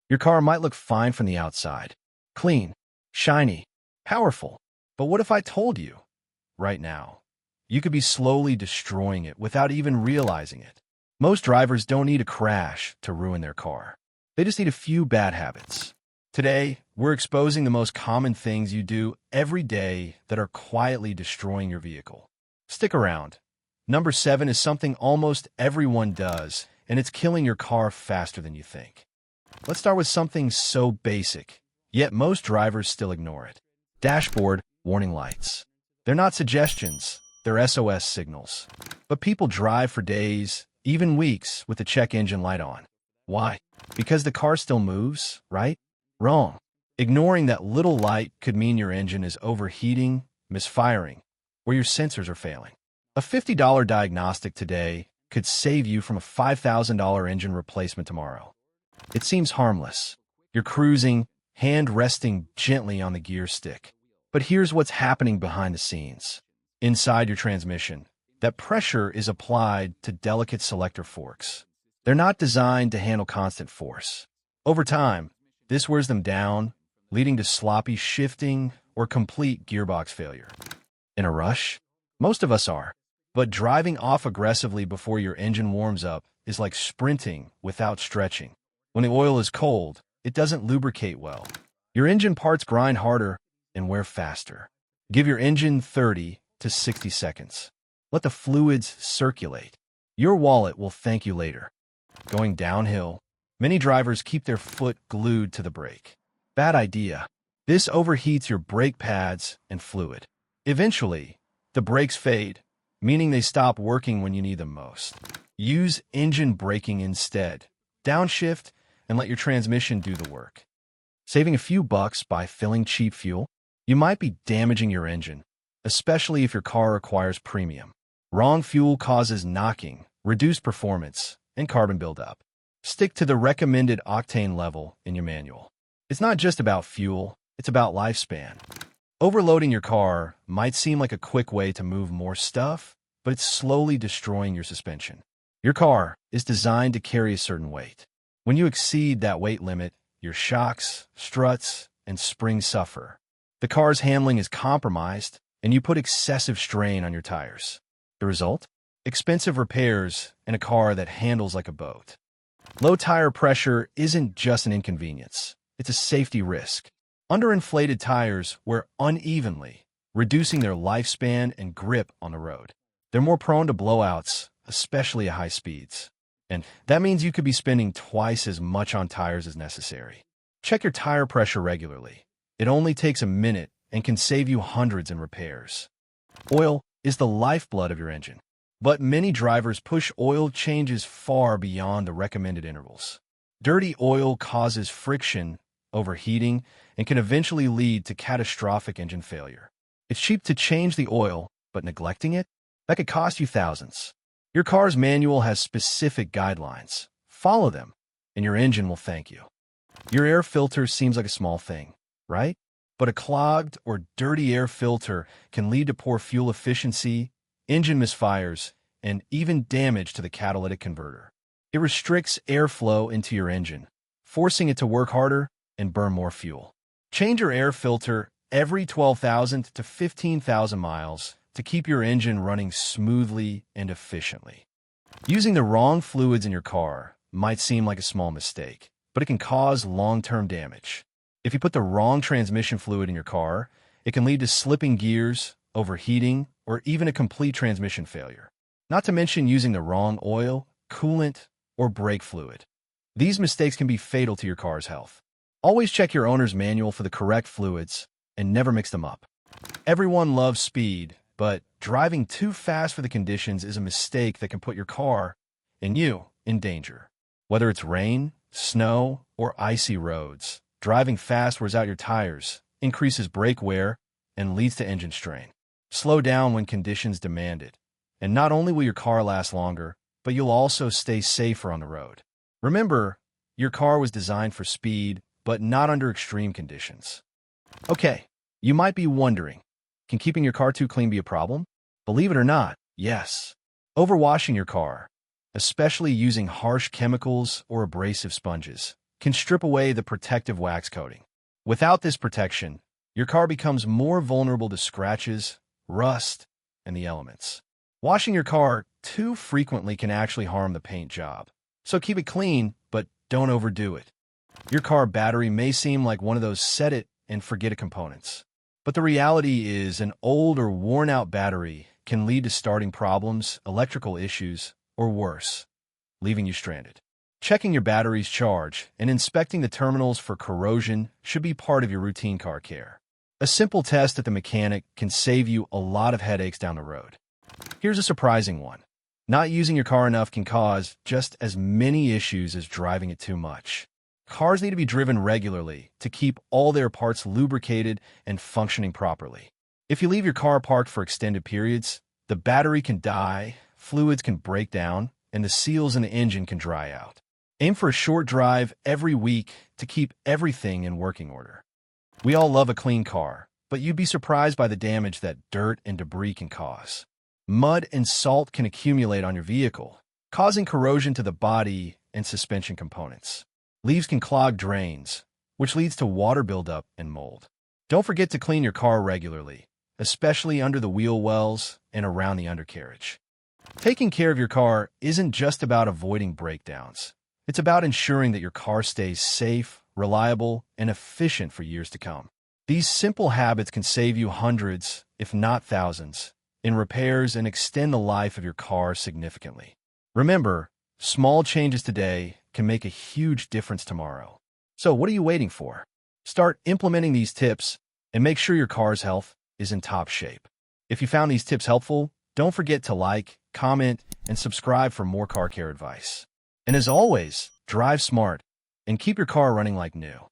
Your car might look fine from the outside. Clean, shiny, powerful. But what if I told you, right now, you could be slowly destroying it without even realizing it? Most drivers don't need a crash to ruin their car. They just need a few bad habits. Today, we're exposing the most common things you do every day that are quietly destroying your vehicle. Stick around. Number 7 is something almost everyone does, and it's killing your car faster than you think. Let's start with something so basic, yet most drivers still ignore it. Dashboard warning lights. They're not suggestions, they're SOS signals. But people drive for days, even weeks, with the check engine light on. Why? Because the car still moves, right? Wrong. Ignoring that little light could mean your engine is overheating, misfiring, or your sensors are failing. A $50 diagnostic today could save you from a $5,000 engine replacement tomorrow. It seems harmless. You're cruising, hand resting gently on the gear stick. But here's what's happening behind the scenes. Inside your transmission, that pressure is applied to delicate selector forks. They're not designed to handle constant force. Over time, this wears them down, leading to sloppy shifting or complete gearbox failure. In a rush? Most of us are. But driving off aggressively before your engine warms up is like sprinting without stretching. When the oil is cold, it doesn't lubricate well. Your engine parts grind harder and wear faster. Give your engine 30 to 60 seconds. Let the fluids circulate. Your wallet will thank you later. Going downhill, many drivers keep their foot glued to the brake. Bad idea. This overheats your brake pads and fluid. Eventually, the brakes fade, meaning they stop working when you need them most. Use engine braking instead. Downshift and let your transmission do the work. Saving a few bucks by filling cheap fuel, you might be damaging your engine, especially if your car requires premium. Wrong fuel causes knocking, reduced performance, and carbon buildup. Stick to the recommended octane level in your manual. It's not just about fuel, it's about lifespan. Overloading your car might seem like a quick way to move more stuff, but it's slowly destroying your suspension. Your car is designed to carry a certain weight. When you exceed that weight limit, your shocks, struts, and springs suffer. The car's handling is compromised, and you put excessive strain on your tires. The result? Expensive repairs and a car that handles like a boat. Low tire pressure isn't just an inconvenience. It's a safety risk. Underinflated tires wear unevenly, reducing their lifespan and grip on the road. They're more prone to blowouts, especially at high speeds. And that means you could be spending twice as much on tires as necessary. Check your tire pressure regularly. It only takes a minute and can save you hundreds in repairs. Oil is the lifeblood of your engine, but many drivers push oil changes far beyond the recommended intervals. Dirty oil causes friction, overheating, and can eventually lead to catastrophic engine failure. It's cheap to change the oil, but neglecting it? That could cost you thousands. Your car's manual has specific guidelines. Follow them, and your engine will thank you. Your air filter seems like a small thing, right? But a clogged or dirty air filter can lead to poor fuel efficiency, engine misfires, and even damage to the catalytic converter. It restricts airflow into your engine, forcing it to work harder and burn more fuel. Change your air filter every 12,000 to 15,000 miles to keep your engine running smoothly and efficiently. Using the wrong fluids in your car might seem like a small mistake, but it can cause long-term damage. If you put the wrong transmission fluid in your car, it can lead to slipping gears, overheating, or even a complete transmission failure. Not to mention using the wrong oil, coolant, or brake fluid. These mistakes can be fatal to your car's health. Always check your owner's manual for the correct fluids and never mix them up. Everyone loves speed, but driving too fast for the conditions is a mistake that can put your car and you in danger. Whether it's rain, snow, or icy roads, driving fast wears out your tires, increases brake wear, and leads to engine strain. Slow down when conditions demand it, and not only will your car last longer, but you'll also stay safer on the road. Remember, your car was designed for speed, but not under extreme conditions. Okay, you might be wondering, can keeping your car too clean be a problem? Believe it or not, yes. Overwashing your car, especially using harsh chemicals or abrasive sponges, can strip away the protective wax coating. Without this protection, your car becomes more vulnerable to scratches, rust, and the elements. Washing your car too frequently can actually harm the paint job. So keep it clean, but don't overdo it. Your car battery may seem like one of those set-it-and-forget-it components. But the reality is an old or worn-out battery can lead to starting problems, electrical issues, or worse, leaving you stranded. Checking your battery's charge and inspecting the terminals for corrosion should be part of your routine car care. A simple test at the mechanic can save you a lot of headaches down the road. Here's a surprising one. Not using your car enough can cause just as many issues as driving it too much. Cars need to be driven regularly to keep all their parts lubricated and functioning properly. If you leave your car parked for extended periods, the battery can die, fluids can break down, and the seals in the engine can dry out. Aim for a short drive every week to keep everything in working order. We all love a clean car, but you'd be surprised by the damage that dirt and debris can cause. Mud and salt can accumulate on your vehicle, causing corrosion to the body and suspension components. Leaves can clog drains, which leads to water buildup and mold. Don't forget to clean your car regularly, especially under the wheel wells and around the undercarriage. Taking care of your car isn't just about avoiding breakdowns. It's about ensuring that your car stays safe, reliable, and efficient for years to come. These simple habits can save you hundreds, if not thousands, in repairs and extend the life of your car significantly. Remember, small changes today can make a huge difference tomorrow. So what are you waiting for? Start implementing these tips and make sure your car's health is in top shape. If you found these tips helpful, don't forget to like, comment, and subscribe for more car care advice. And as always, drive smart and keep your car running like new.